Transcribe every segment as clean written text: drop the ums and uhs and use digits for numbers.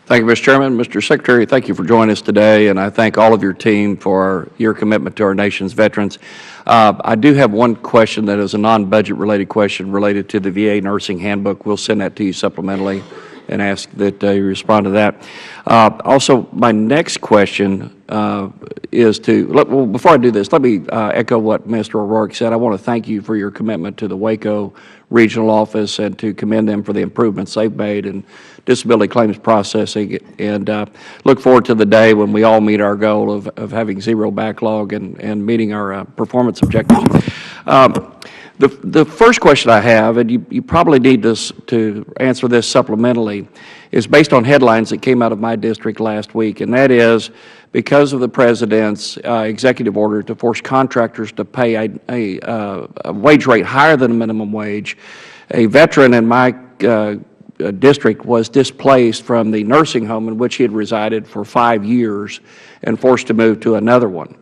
Thank you, Mr. Chairman. Mr. Secretary, thank you for joining us today, and I thank all of your team for your commitment to our nation's veterans. I do have one question that is a non-budget related question related to the VA nursing handbook. We'll send that to you supplementally and ask that you respond to that. Also, my next question is well, before I do this, let me echo what Mr. O'Rourke said. I want to thank you for your commitment to the Waco Regional Office and to commend them for the improvements they've made in disability claims processing, and look forward to the day when we all meet our goal of having zero backlog and meeting our performance objectives. The first question I have, and you probably need to answer this supplementally, is based on headlines that came out of my district last week, and that is because of the President's executive order to force contractors to pay a wage rate higher than a minimum wage, a veteran in my district was displaced from the nursing home in which he had resided for 5 years and forced to move to another one.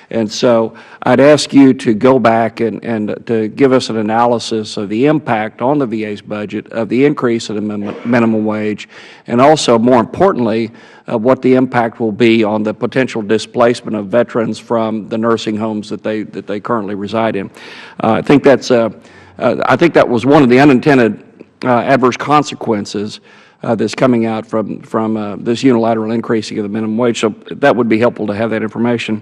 And so I'd ask you to go back and to give us an analysis of the impact on the VA's budget of the increase in the minimum wage, and also, more importantly, what the impact will be on the potential displacement of veterans from the nursing homes that they currently reside in. I think that was one of the unintended adverse consequences that's coming out from this unilateral increasing of the minimum wage. So that would be helpful to have that information.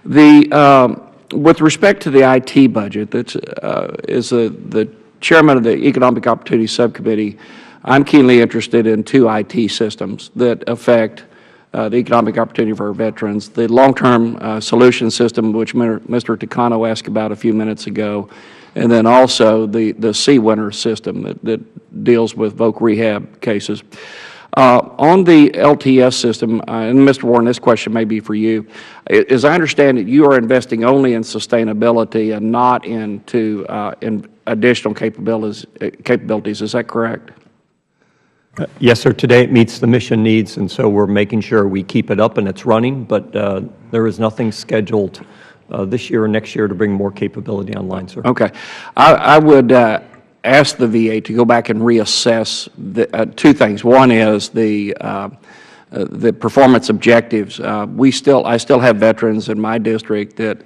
With respect to the IT budget, that is the chairman of the Economic Opportunity Subcommittee. I'm keenly interested in two IT systems that affect the economic opportunity for our veterans: the long-term solution system, which Mr. Takano asked about a few minutes ago, and then also the CWINR system that deals with voc rehab cases. On the LTS system, and Mr. Warren, this question may be for you. As I understand it, you are investing only in sustainability and not into in additional capabilities. Is that correct? Yes, sir. Today it meets the mission needs, and so we're making sure we keep it up and it's running, but there is nothing scheduled this year or next year to bring more capability online, sir. Okay. I would ask the VA to go back and reassess two things. One is the performance objectives. I still have veterans in my district that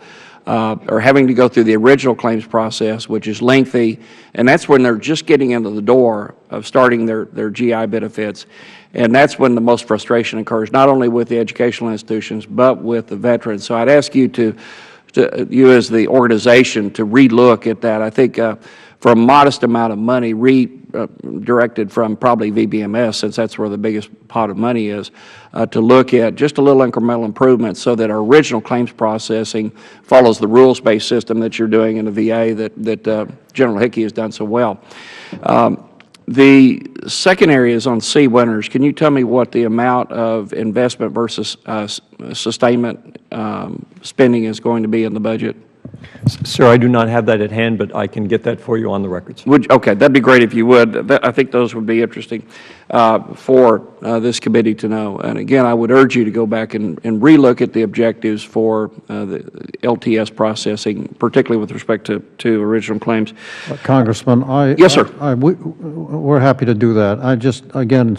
are having to go through the original claims process, which is lengthy, and that's when they're just getting into the door of starting their GI benefits. And that's when the most frustration occurs, not only with the educational institutions, but with the veterans. So I'd ask you you as the organization to relook at that. I think for a modest amount of money, redirected from probably VBMS, since that's where the biggest pot of money is, to look at just a little incremental improvement so that our original claims processing follows the rules-based system that you're doing in the VA that General Hickey has done so well. The second area is on CWINRs. Can you tell me what the amount of investment versus sustainment spending is going to be in the budget? Sir, I do not have that at hand, but I can get that for you on the records. Okay, that'd be great if you would. I think those would be interesting for this committee to know. And again, I would urge you to go back and relook at the objectives for the LTS processing, particularly with respect to original claims. Congressman, yes, sir. We're happy to do that. Again,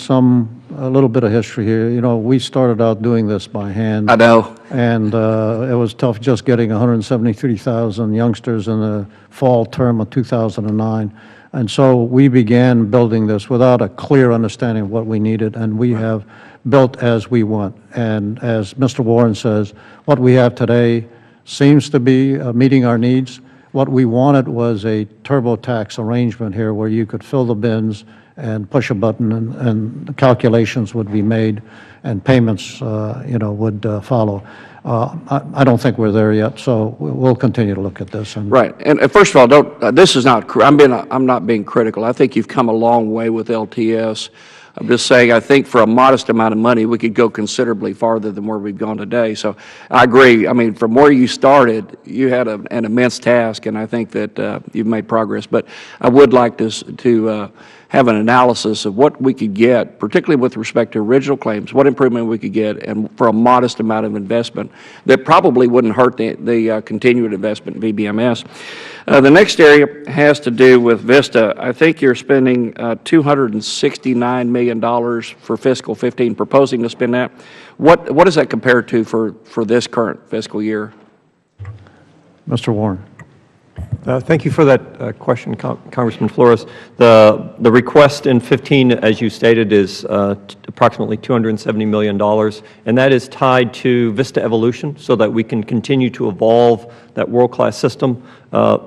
a little bit of history here. You know, we started out doing this by hand. I know. And it was tough just getting 173,000 youngsters in the fall term of 2009. And so we began building this without a clear understanding of what we needed, and we have built as we want. And as Mr. Warren says, what we have today seems to be meeting our needs. What we wanted was a TurboTax arrangement here where you could fill the bins and push a button, and the calculations would be made and payments would follow. I don't think we're there yet, so we'll continue to look at this. Right. And first of all, this is not, I'm not being critical. I think you've come a long way with LTS. I'm just saying, I think for a modest amount of money, we could go considerably farther than where we've gone today. So I agree. I mean, from where you started, you had an immense task, and I think that you've made progress. But I would like to have an analysis of what we could get, particularly with respect to original claims, what improvement we could get, and for a modest amount of investment that probably wouldn't hurt the continued investment in VBMS. The next area has to do with VISTA. I think you're spending $269 million for fiscal 15, proposing to spend that. What does that compare to for this current fiscal year? Mr. Warren. Thank you for that question, Congressman Flores. The request in 15, as you stated, is approximately $270 million, and that is tied to VISTA evolution so that we can continue to evolve that world-class system.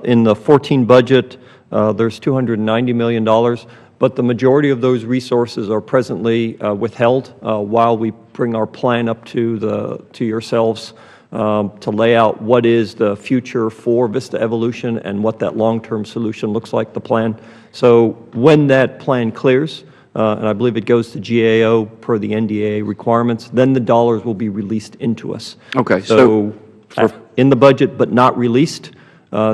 In the 14 budget, there's $290 million, but the majority of those resources are presently withheld while we bring our plan up to yourselves to lay out what is the future for VISTA evolution and what that long-term solution looks like, the plan. So when that plan clears, and I believe it goes to GAO per the NDAA requirements, then the dollars will be released into us. Okay. So in the budget, but not released.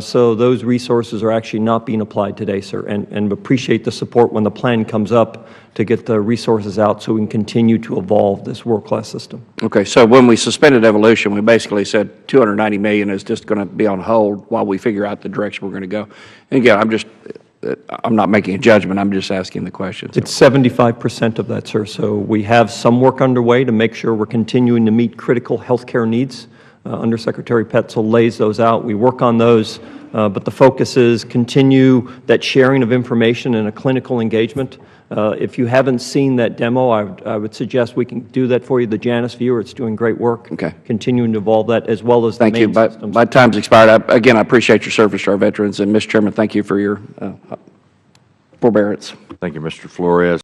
So those resources are actually not being applied today, sir, and appreciate the support when the plan comes up to get the resources out so we can continue to evolve this world-class system. Okay, so when we suspended evolution, we basically said $290 million is just going to be on hold while we figure out the direction we're going to go. And again, I'm not making a judgment, I'm just asking the questions. It's 75% of that, sir. So we have some work underway to make sure we're continuing to meet critical health care needs. Undersecretary Petzel lays those out. We work on those, but the focus is continue that sharing of information and a clinical engagement. If you haven't seen that demo, I would suggest we can do that for you. The Janus viewer, it's doing great work. Okay. Continuing to evolve that as well as the main systems. Thank you. My time's expired. Again, I appreciate your service to our veterans. And, Mr. Chairman, thank you for your forbearance. Thank you, Mr. Flores.